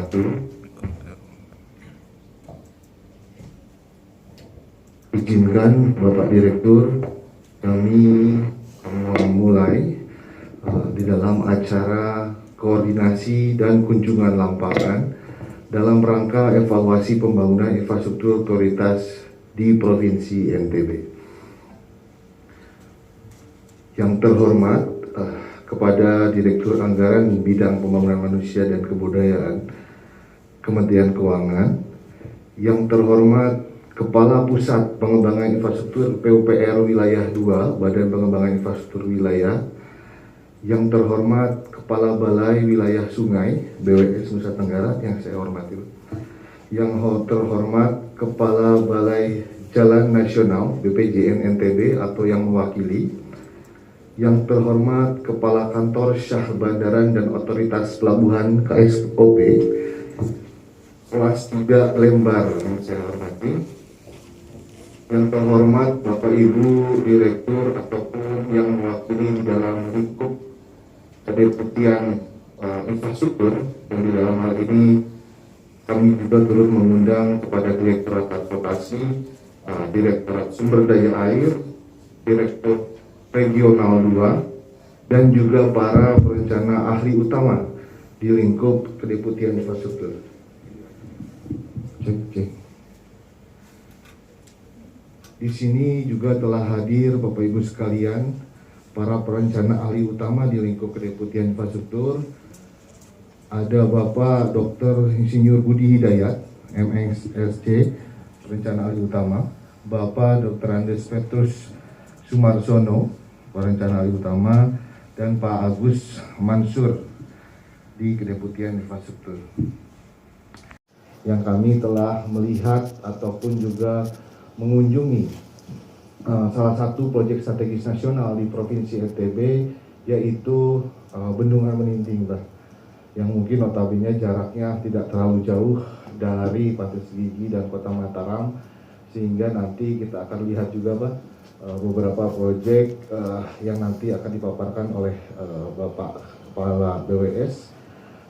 wabarakatuh. Izinkan Bapak Direktur kami memulai di dalam acara koordinasi dan kunjungan lapangan dalam rangka evaluasi pembangunan infrastruktur prioritas di Provinsi NTB. Yang terhormat kepada Direktur Anggaran Bidang Pembangunan Manusia dan Kebudayaan Kementerian Keuangan, yang terhormat Kepala Pusat Pengembangan Infrastruktur PUPR Wilayah 2 Badan Pengembangan Infrastruktur Wilayah, yang terhormat Kepala Balai Wilayah Sungai BWS Nusa Tenggara yang saya hormati, yang terhormat Kepala Balai Jalan Nasional BPJN NTB atau yang mewakili, yang terhormat Kepala Kantor Syah Bandaran dan Otoritas Pelabuhan KSOP kelas 3 Lembar yang saya hormati, yang terhormat Bapak Ibu Direktur ataupun yang mewakili di dalam lingkup Kedeputian Infrastruktur, yang di dalam hal ini kami juga turut mengundang kepada Direktorat Transportasi, Direktorat Sumber Daya Air, Direktur Regional 2, dan juga para perencana ahli utama di lingkup Kedeputian Infrastruktur. Di sini juga telah hadir Bapak Ibu sekalian, para perencana ahli utama di lingkup Kedeputian Infrastruktur. Ada Bapak Dr. Insinyur Budi Hidayat, MSc, perencana ahli utama, Bapak Dr. Andes Petrus Sumarsono, perencana ahli utama, dan Pak Agus Mansur di Kedeputian Infrastruktur. Yang kami telah melihat ataupun juga mengunjungi salah satu proyek strategis nasional di Provinsi NTB, yaitu Bendungan Meninding, yang mungkin notabene jaraknya tidak terlalu jauh dari Pantai Segigi dan Kota Mataram, sehingga nanti kita akan lihat juga beberapa proyek yang nanti akan dipaparkan oleh Bapak Kepala BWS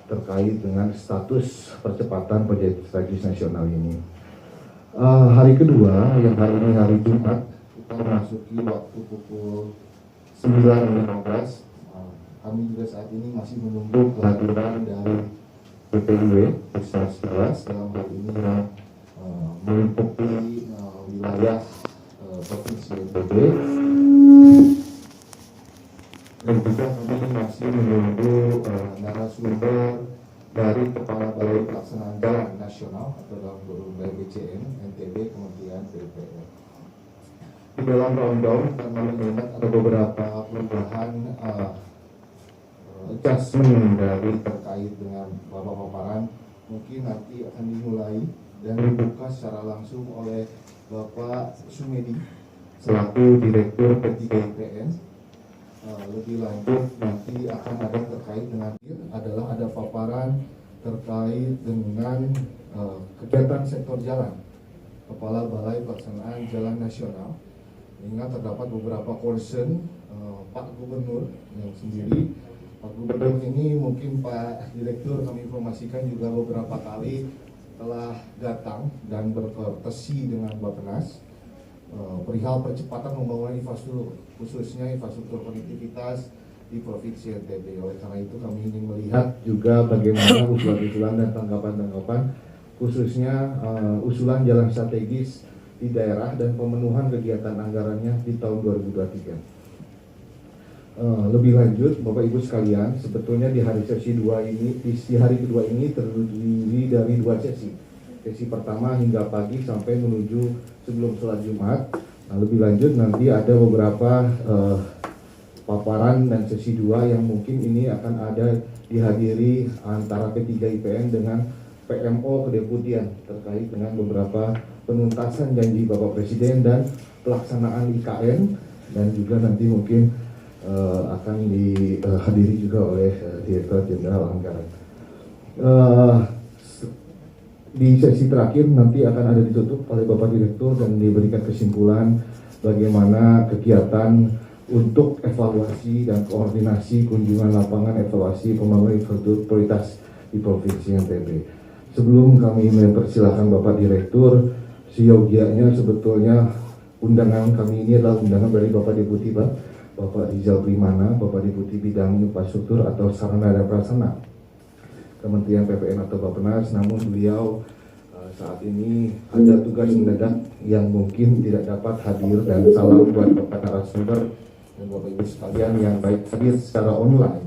terkait dengan status percepatan proyek strategis nasional ini. Hari kedua, yang hari ini hari Jumat, kita memasuki waktu pukul 9.15. Kami juga saat ini masih menunggu kehadiran dari BPIW Pusat 11 dalam hal ini meliputi wilayah Provinsi NTB, dan juga kami masih menunggu narasumber dari Kepala Balai Pelaksanaan Jalan Nasional atau dalam BPJN NTB Kementerian PUPR. Di dalam rundown kami melihat ada beberapa perubahan adjustment dari terkait dengan paparan, mungkin nanti akan dimulai dan dibuka secara langsung oleh Bapak Sumedi selaku Direktur P3 IPN. Lebih lanjut nanti akan ada terkait dengan ada paparan terkait dengan kegiatan sektor jalan Kepala Balai Pelaksanaan Jalan Nasional. Ingat terdapat beberapa concern Pak Gubernur yang sendiri. Pak Gubernur ini mungkin Pak Direktur kami informasikan juga beberapa kali telah datang dan berkoordinasi dengan Bappenas perihal percepatan pembangunan infrastruktur, khususnya infrastruktur konektivitas di Provinsi NTB. Oleh karena itu kami ingin melihat juga bagaimana usulan-usulan dan tanggapan-tanggapan, khususnya usulan jalan strategis di daerah dan pemenuhan kegiatan anggarannya di tahun 2023. Lebih lanjut, Bapak Ibu sekalian, sebetulnya di hari sesi 2 ini, di hari kedua ini terdiri dari 2 sesi. Sesi pertama hingga pagi sampai menuju sebelum sholat Jumat. Nah, lebih lanjut nanti ada beberapa paparan dan sesi 2 yang mungkin ini akan ada dihadiri antara P3 IPN dengan PMO Kedeputian terkait dengan beberapa penuntasan janji Bapak Presiden dan pelaksanaan IKN, dan juga nanti mungkin akan dihadiri juga oleh Direktur Jenderal Anggaran. Di sesi terakhir nanti akan ada ditutup oleh Bapak Direktur dan diberikan kesimpulan bagaimana kegiatan untuk evaluasi dan koordinasi kunjungan lapangan evaluasi pembangunan infrastruktur prioritas di Provinsi NTB. Sebelum kami mempersilahkan Bapak Direktur, seyogianya sebetulnya undangan kami ini adalah undangan dari Bapak Deputi Bapak Rizal Primana, Bapak Deputi Bidang Infrastruktur atau Sarana dan Prasarana Kementerian PPN atau Bappenas, namun beliau saat ini ada tugas mendadak yang mungkin tidak dapat hadir, dan salam buat Bapak narasumber dan Bapak Ibu sekalian yang baik hadir secara online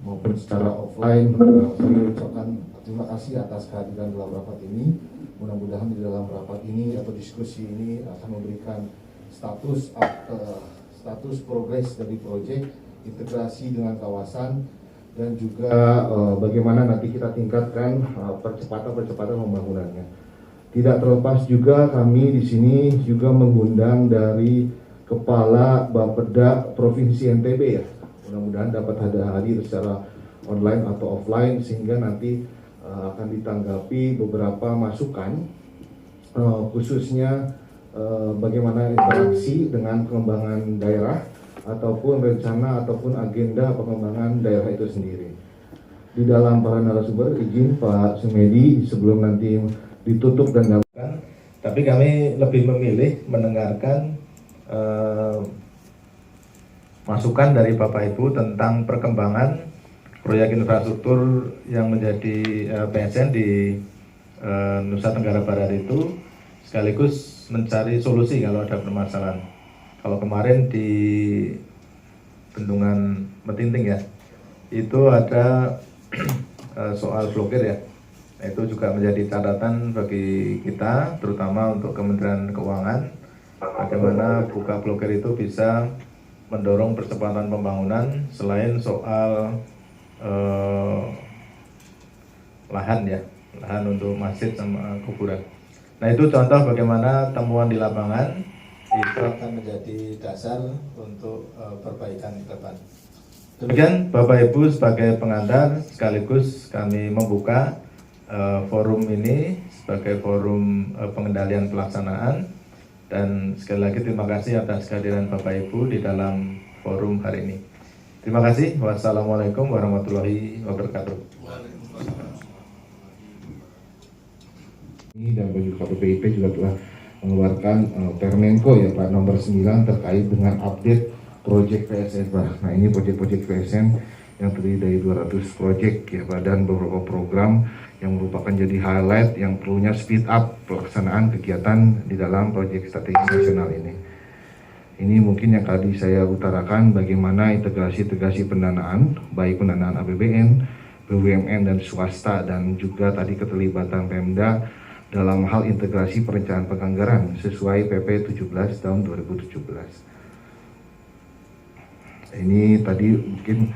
maupun secara offline. Kami ucapkan terima kasih atas kehadiran dalam rapat ini. Mudah-mudahan di dalam rapat ini atau diskusi ini akan memberikan status progres dari proyek, integrasi dengan kawasan, dan juga bagaimana nanti kita tingkatkan percepatan pembangunannya. Tidak terlepas juga kami di sini juga mengundang dari Kepala Bapeda Provinsi NTB ya. Mudah-mudahan dapat hadir secara online atau offline sehingga nanti akan ditanggapi beberapa masukan khususnya bagaimana interaksi dengan pengembangan daerah ataupun rencana ataupun agenda pengembangan daerah itu sendiri. Di dalam para narasumber, izin Pak Sumedi sebelum nanti ditutup dan dalam. Tapi kami lebih memilih mendengarkan masukan dari Bapak Ibu tentang perkembangan proyek infrastruktur yang menjadi PSN di Nusa Tenggara Barat itu, sekaligus mencari solusi kalau ada permasalahan. Kalau kemarin di Bendungan Metinting ya, itu ada soal blokir ya. Itu juga menjadi catatan bagi kita, terutama untuk Kementerian Keuangan, bagaimana buka blokir itu bisa mendorong percepatan pembangunan selain soal lahan ya, lahan untuk masjid sama kuburan. Nah itu contoh bagaimana temuan di lapangan itu akan menjadi dasar untuk perbaikan ke depan. Demikian Bapak Ibu sebagai pengantar, sekaligus kami membuka forum ini sebagai forum pengendalian pelaksanaan, dan sekali lagi terima kasih atas kehadiran Bapak Ibu di dalam forum hari ini. Terima kasih. Wassalamualaikum warahmatullahi wabarakatuh. Ini dan juga BPIP juga telah mengeluarkan Permenko ya Pak nomor 9 terkait dengan update proyek PSN Pak. Nah ini proyek-proyek PSN yang terdiri dari 200 proyek ya Pak, dan beberapa program yang merupakan jadi highlight yang perlunya speed up pelaksanaan kegiatan di dalam proyek strategis nasional ini. Ini mungkin yang tadi saya utarakan bagaimana integrasi pendanaan, baik pendanaan APBN, BUMN dan swasta, dan juga tadi keterlibatan Pemda dalam hal integrasi perencanaan penganggaran sesuai PP 17 tahun 2017. Ini tadi mungkin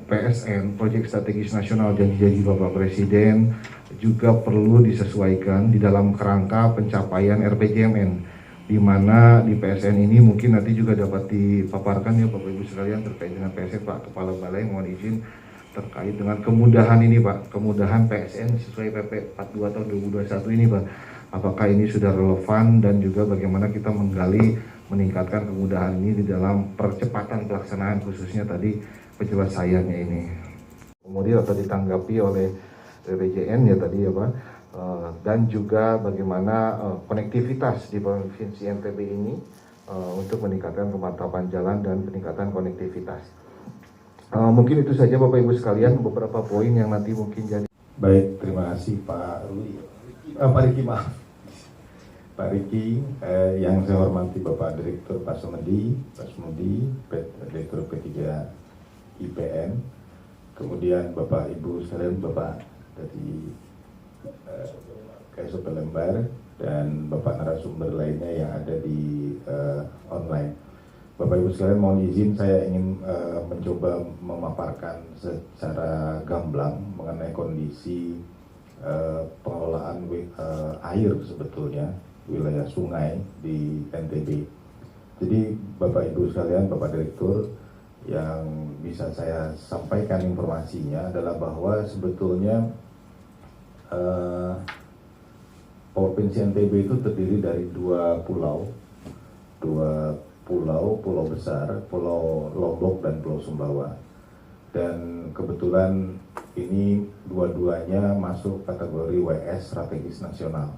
PSN, Proyek Strategis Nasional, janji-janji Bapak Presiden juga perlu disesuaikan di dalam kerangka pencapaian RPJMN, di mana di PSN ini mungkin nanti juga dapat dipaparkan ya Bapak Ibu sekalian terkait dengan PSN. Pak Kepala Balai mohon izin terkait dengan kemudahan ini Pak, kemudahan PSN sesuai PP 42 tahun 2021 ini Pak. Apakah ini sudah relevan, dan juga bagaimana kita menggali meningkatkan kemudahan ini di dalam percepatan pelaksanaan khususnya tadi penyelesaiannya ini. Kemudian atau ditanggapi oleh BPJN ya tadi ya Pak, dan juga bagaimana konektivitas di Provinsi NTB ini untuk meningkatkan kemantapan jalan dan peningkatan konektivitas. Mungkin itu saja Bapak Ibu sekalian beberapa poin yang nanti mungkin jadi. Baik, terima kasih Pak Ruli. Pak Riki, maaf. Pak Riki, yang saya hormati Bapak Direktur Pak Sumedi, Direktur P3 IPN, kemudian Bapak Ibu sekalian, Bapak dari KSOP Lembar, dan Bapak narasumber lainnya yang ada di online. Bapak Ibu sekalian, mohon izin saya ingin mencoba memaparkan secara gamblang mengenai kondisi pengelolaan air sebetulnya wilayah sungai di NTB. Jadi Bapak Ibu sekalian, Bapak Direktur, yang bisa saya sampaikan informasinya adalah bahwa sebetulnya Provinsi NTB itu terdiri dari dua pulau besar, Pulau Lombok dan Pulau Sumbawa. Dan kebetulan ini dua-duanya masuk kategori WS strategis nasional.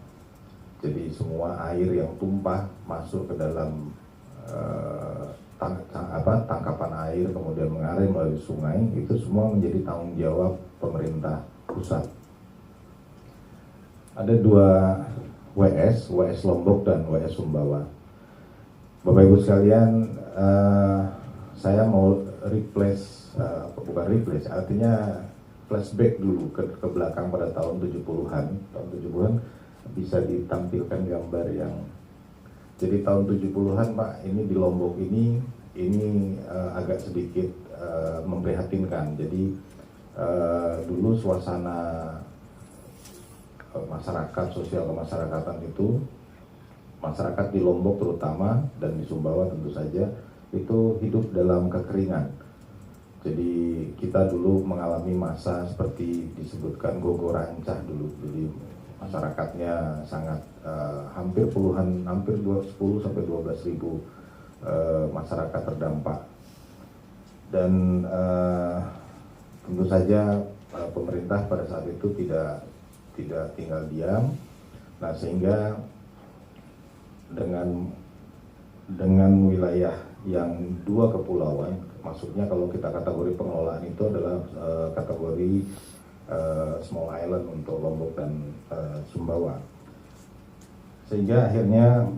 Jadi semua air yang tumpah masuk ke dalam tangkapan air kemudian mengalir melalui sungai, itu semua menjadi tanggung jawab pemerintah pusat. Ada dua WS Lombok dan WS Sumbawa. Bapak Ibu sekalian, saya mau artinya flashback dulu ke belakang pada tahun 70-an. Tahun 70-an bisa ditampilkan gambar yang, jadi tahun 70-an Pak, ini di Lombok ini agak sedikit memprihatinkan. Jadi dulu suasana masyarakat, sosial kemasyarakatan itu, masyarakat di Lombok terutama dan di Sumbawa tentu saja, itu hidup dalam kekeringan. Jadi kita dulu mengalami masa seperti disebutkan gogo rancah dulu. Jadi masyarakatnya sangat hampir 10 sampai 12 ribu masyarakat terdampak. Dan tentu saja pemerintah pada saat itu tidak tinggal diam. Nah, sehingga dengan wilayah yang 2 kepulauan, maksudnya kalau kita kategori pengelolaan itu adalah kategori small island untuk Lombok dan Sumbawa, sehingga akhirnya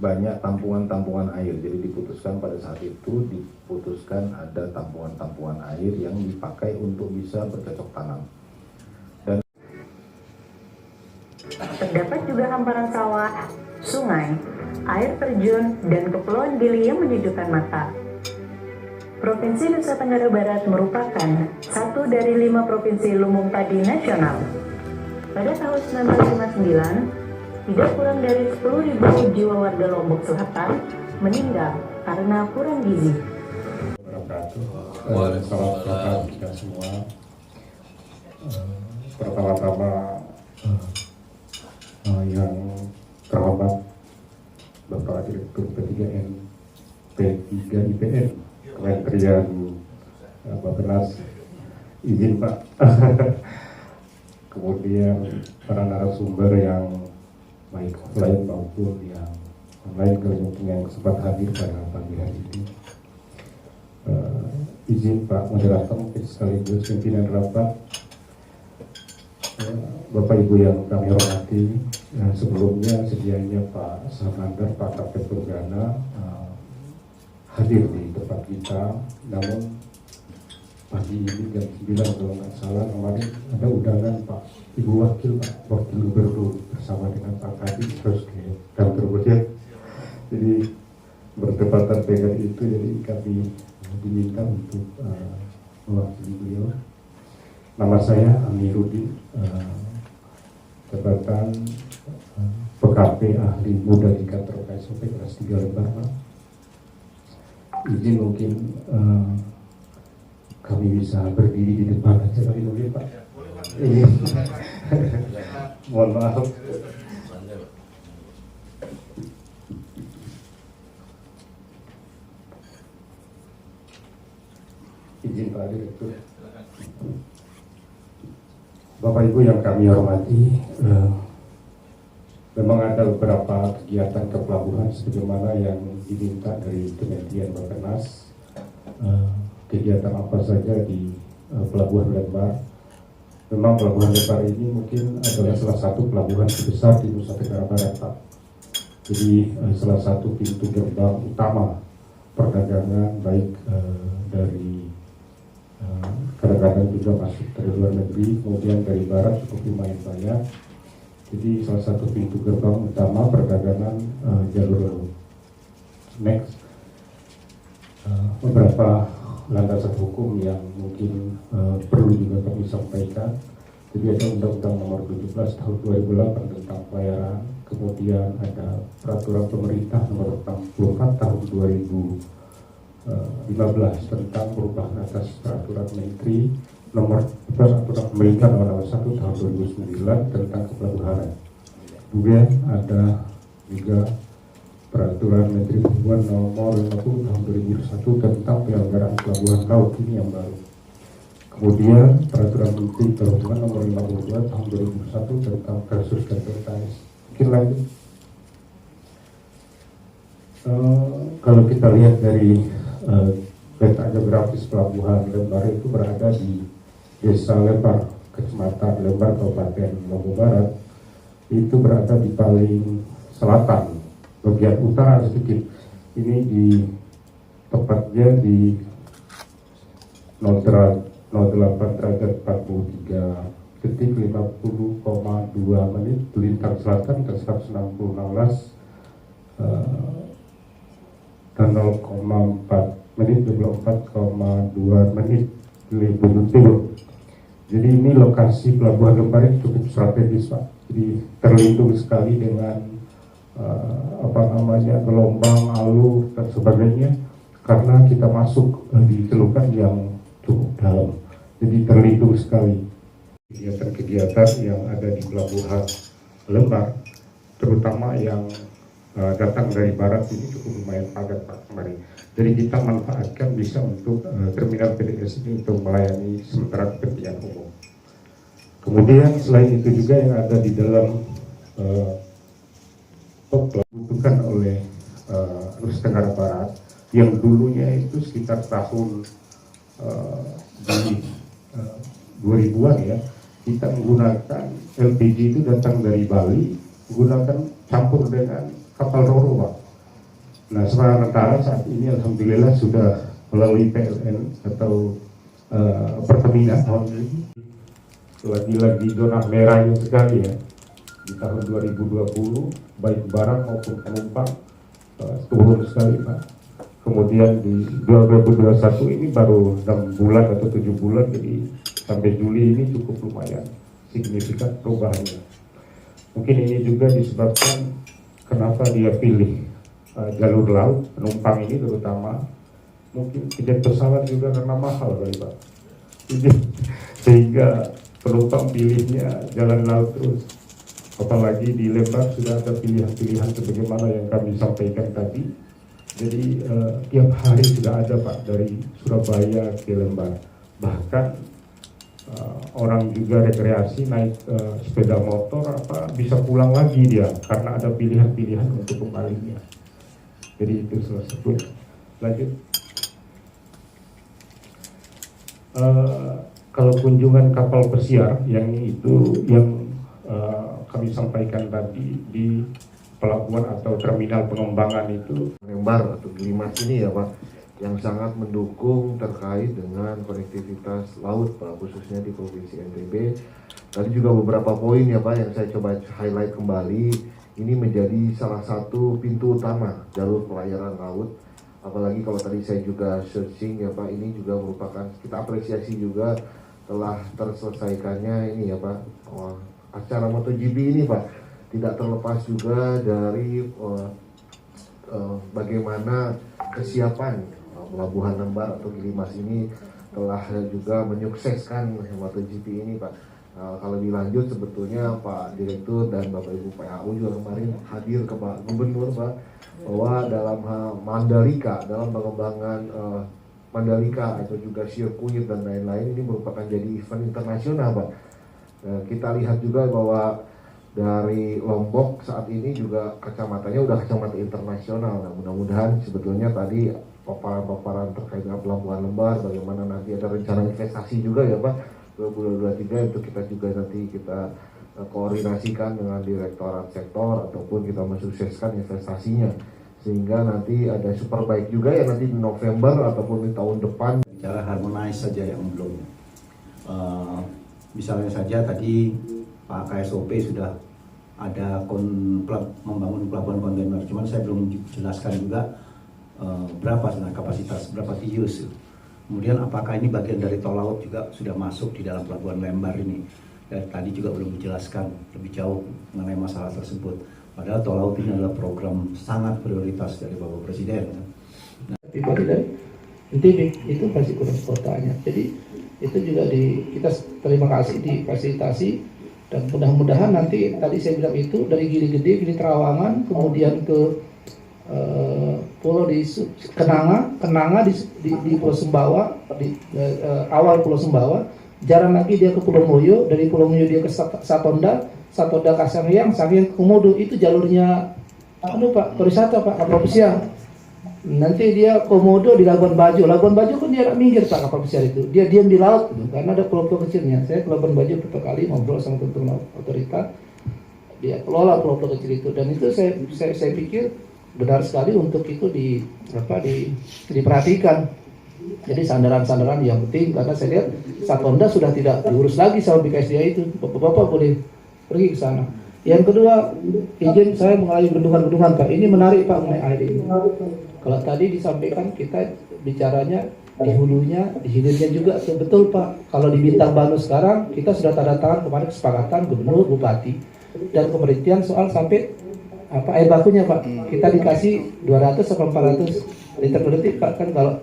banyak tampungan air. Jadi pada saat itu diputuskan ada tampungan air yang dipakai untuk bisa bercocok tanam. Terdapat juga hamparan sawah, sungai, air terjun, dan kepulauan Gili yang menyejukkan mata. Provinsi Nusa Tenggara Barat merupakan satu dari 5 provinsi lumbung padi nasional. Pada tahun 1959, tidak kurang dari 10.000 jiwa warga Lombok Selatan meninggal karena kurang gizi. Salam sejahtera kita semua. Pertama-tama yang terhormat Bapak Direktur P3N IPN Kementerian Bappenas, izin Pak. Kemudian para narasumber yang baik offline maupun yang online yang sempat hadir pada pagi hari ini. Izin Pak Moderator mungkin sekaligus pimpinan rapat, Bapak Ibu yang kami hormati, sebelumnya sedianya Pak Samandar, Pak Kapten Purgana hadir di tempat kita, namun pagi ini jam 9 kalau nggak salah kemarin ada undangan Pak Ibu Wakil Gubernur bersama dengan Pak Kadis terus ke kantor Gojek. Jadi bertepatan dengan itu, jadi kami diminta untuk mewakili beliau. Nama saya Amiruddin, jabatan PKP ahli muda di kantor KSOP kelas 3 Lembar. Izin mungkin kami bisa berdiri di depan aja kali dulu Pak. Ini mohon maaf. Izin Pak Direktur. Bapak Ibu yang kami hormati, memang ada beberapa kegiatan ke pelabuhan sebagaimana yang diminta dari Kementerian Bappenas. Kegiatan apa saja di Pelabuhan Lembar. Memang Pelabuhan Lembar ini mungkin adalah salah satu pelabuhan terbesar di Nusa Tenggara Barat, Pak. Jadi salah satu pintu gerbang utama perdagangan baik dari kadang-kadang juga masuk dari luar negeri, kemudian dari barat cukup lumayan banyak. Jadi salah satu pintu gerbang utama perdagangan jalur next. Beberapa landasan hukum yang mungkin perlu juga kami sampaikan. Jadi ada Undang-Undang Nomor 17 Tahun 2008 tentang pelayaran, kemudian ada Peraturan Pemerintah Nomor 64 Tahun 2015 tentang perubahan atas Peraturan Menteri Nomor Peraturan Pemerintah Nomor 1 Tahun 2009 tentang kepelabuhanan. Kemudian ada juga Peraturan Menteri Perhubungan Nomor 50 Tahun 2001 tentang penyelenggaraan pelabuhan laut, ini yang baru. Kemudian Peraturan Menteri Perhubungan Nomor 52 Tahun 2001 tentang kasus KPKS. Mungkin lagi. Kalau kita lihat dari peta geografis pelabuhan Lembar itu berada di Desa Lembar, Kecamatan Lembar, Kabupaten Lombok Barat, itu berada di paling selatan, bagian utara sedikit. Ini di tepatnya di 08 derajat 43 detik 50,2 menit lintang selatan ke 160 dan 0,4 menit 24,2 menit bujur timur. Jadi ini lokasi pelabuhan Lembar ini cukup strategis, Pak. Jadi terlindung sekali dengan gelombang, alur dan sebagainya, karena kita masuk di celukan yang cukup dalam. Jadi terlindung sekali. Kegiatan-kegiatan yang ada di pelabuhan Lembar, terutama yang datang dari barat, ini cukup lumayan padat, Pak, kemarin. Jadi kita manfaatkan bisa untuk terminal PDS ini untuk melayani sementara kepentingan umum. Kemudian selain itu juga yang ada di dalam dibutuhkan oleh Nusa Tenggara Barat yang dulunya itu sekitar tahun di 2000-an ya, kita menggunakan LPG itu datang dari Bali, menggunakan campur dengan kapal roro, Pak. Nah, sementara saat ini alhamdulillah sudah melalui PLN atau Pertamina tahun ini lagi-lagi zona merahnya sekali ya. Di tahun 2020 baik barang maupun penumpang turun sekali, Pak. Kemudian di 2021 ini baru 6 bulan atau 7 bulan, jadi sampai Juli ini cukup lumayan signifikan perubahannya. Mungkin ini juga disebabkan kenapa dia pilih jalur laut penumpang ini, terutama mungkin tiket pesawat juga karena mahal kali, Pak. Sehingga penumpang pilihnya jalan laut terus. Apalagi di Lembar sudah ada pilihan-pilihan sebagaimana yang kami sampaikan tadi. Jadi tiap hari sudah ada, Pak, dari Surabaya ke Lembar. Bahkan orang juga rekreasi naik sepeda motor bisa pulang lagi dia karena ada pilihan-pilihan untuk kembalinya. Jadi itu salah satu. Lanjut. Kalau kunjungan kapal pesiar yang itu yang kami sampaikan tadi di pelabuhan atau terminal pengembangan itu Lembar atau Gilimas ini ya, Pak, yang sangat mendukung terkait dengan konektivitas laut, Pak, khususnya di Provinsi NTB. Tadi juga beberapa poin ya, Pak, yang saya coba highlight kembali. Ini menjadi salah satu pintu utama jalur pelayaran laut. Apalagi kalau tadi saya juga searching ya, Pak, ini juga merupakan, kita apresiasi juga telah terselesaikannya ini ya, Pak, acara MotoGP ini, Pak. Tidak terlepas juga dari bagaimana kesiapan Pelabuhan Lembar atau Gilimas ini telah juga menyukseskan MotoGP ini, Pak. Kalau lebih lanjut sebetulnya Pak Direktur dan Bapak Ibu PAU juga kemarin hadir ke Pak Gubernur, Pak, bahwa dalam Mandalika, dalam pengembangan Mandalika atau juga sirkuit dan lain-lain ini merupakan jadi event internasional, Pak. Kita lihat juga bahwa dari Lombok saat ini juga kacamatanya udah kacamata internasional. Nah, mudah-mudahan sebetulnya tadi paparan-paparan terkait dengan Pelabuhan Lembar, bagaimana nanti ada rencana investasi juga ya, Pak, 2023 itu kita juga nanti kita koordinasikan dengan Direktorat Sektor ataupun kita mensukseskan investasinya sehingga nanti ada superbike juga ya nanti di November ataupun di tahun depan. Cara harmonis saja yang belum. Misalnya saja tadi Pak KSOP sudah ada membangun pelabuhan kontainer, cuman saya belum jelaskan juga berapa sebenarnya kapasitas, berapa TEUs. Kemudian apakah ini bagian dari tol laut juga sudah masuk di dalam pelabuhan Lembar ini? Dan tadi juga belum dijelaskan lebih jauh mengenai masalah tersebut. Padahal tol laut ini adalah program sangat prioritas dari Bapak Presiden. Pribadi dari NTB itu pasti kurang kotanya. Jadi itu juga kita terima kasih difasilitasi dan mudah-mudahan nanti tadi saya bilang itu dari Gili Gede, Gili Terawangan, kemudian ke pulau di Kenanga di Pulau Sumbawa, awal Pulau Sumbawa, jalan lagi dia ke Pulau Moyo, dari Pulau Moyo dia ke Satonda ke Sangiang ke Komodo. Itu jalurnya Pak pariwisata Pak, kapal pesiar. Nanti dia Komodo di Labuan Bajo kan dia minggir Pak kapal pesiar itu, dia diam di laut gitu, karena ada pulau-pulau kecilnya. Saya ke Labuan Bajo beberapa kali ngobrol sama teman-teman otoritas, dia kelola pulau-pulau kecil itu, dan itu saya pikir benar sekali untuk itu diperhatikan. Jadi sandaran-sandaran yang penting, karena saya lihat Satonda sudah tidak diurus lagi sama BKSDA itu, bapak-bapak boleh pergi ke sana. Yang kedua, izin saya mengalami bendungan-bendungan Pak. Ini menarik Pak mengenai air ini. Kalau tadi disampaikan kita bicaranya di hulunya, di hilirnya juga betul Pak. Kalau di Bintang Banu sekarang kita sudah tanda tangan kemarin kesepakatan gubernur, bupati dan pemerintahan soal sampai air bakunya Pak. Kita dikasih 200 sampai 400 liter per detik Pak. Kan kalau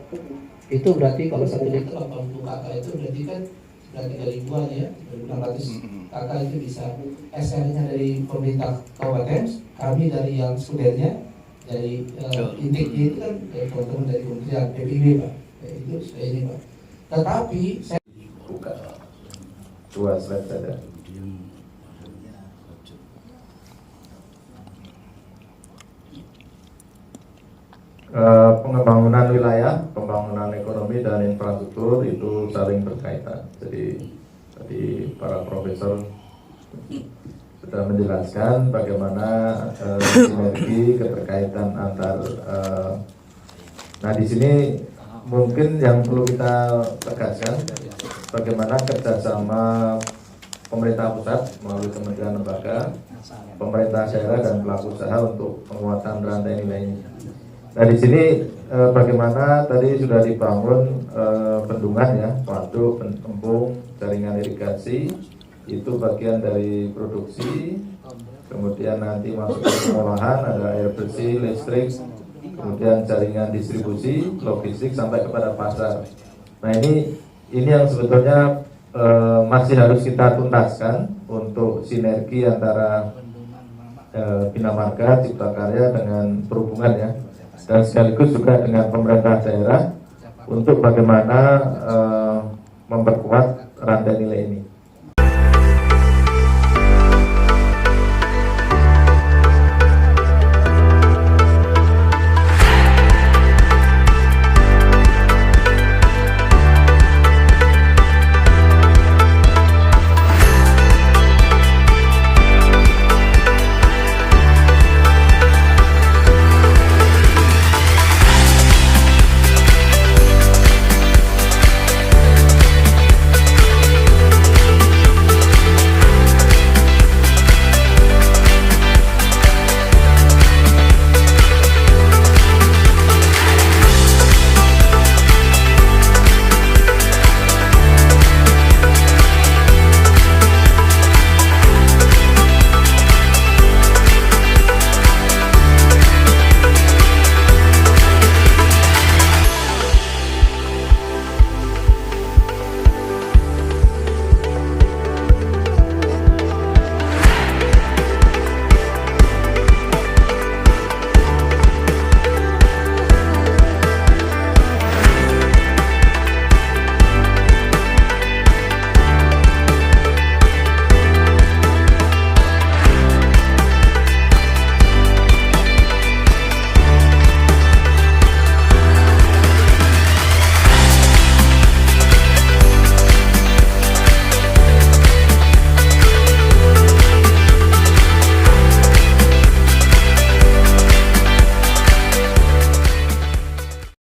itu berarti kalau 1 liter 80 kakak itu berarti kan berarti 3.000-an ya, 2.600 kakak itu bisa. SR-nya dari pemerintah kabupaten, kami dari yang studennya, dari intiknya itu kan dari teman-teman dari Kementerian PPIB Pak. Itu sudah ini Pak. Tetapi saya buka 2 slide saja. Pengembangan wilayah, pembangunan ekonomi dan infrastruktur itu saling berkaitan. Jadi tadi para profesor sudah menjelaskan bagaimana sinergi keterkaitan antar. Nah di sini mungkin yang perlu kita tegaskan bagaimana kerjasama pemerintah pusat melalui kementerian lembaga, pemerintah daerah dan pelaku usaha untuk penguatan rantai nilai ini. Nah di sini bagaimana tadi sudah dibangun bendungan ya, waduk, embung, jaringan irigasi, itu bagian dari produksi, kemudian nanti masuk ke pengolahan, ada air bersih, listrik, kemudian jaringan distribusi, logistik sampai kepada pasar. Nah ini yang sebetulnya masih harus kita tuntaskan untuk sinergi antara Bina Marga, Cipta Karya dengan perhubungan ya, dan sekaligus juga dengan pemerintah daerah untuk bagaimana memperkuat rantai nilai ini.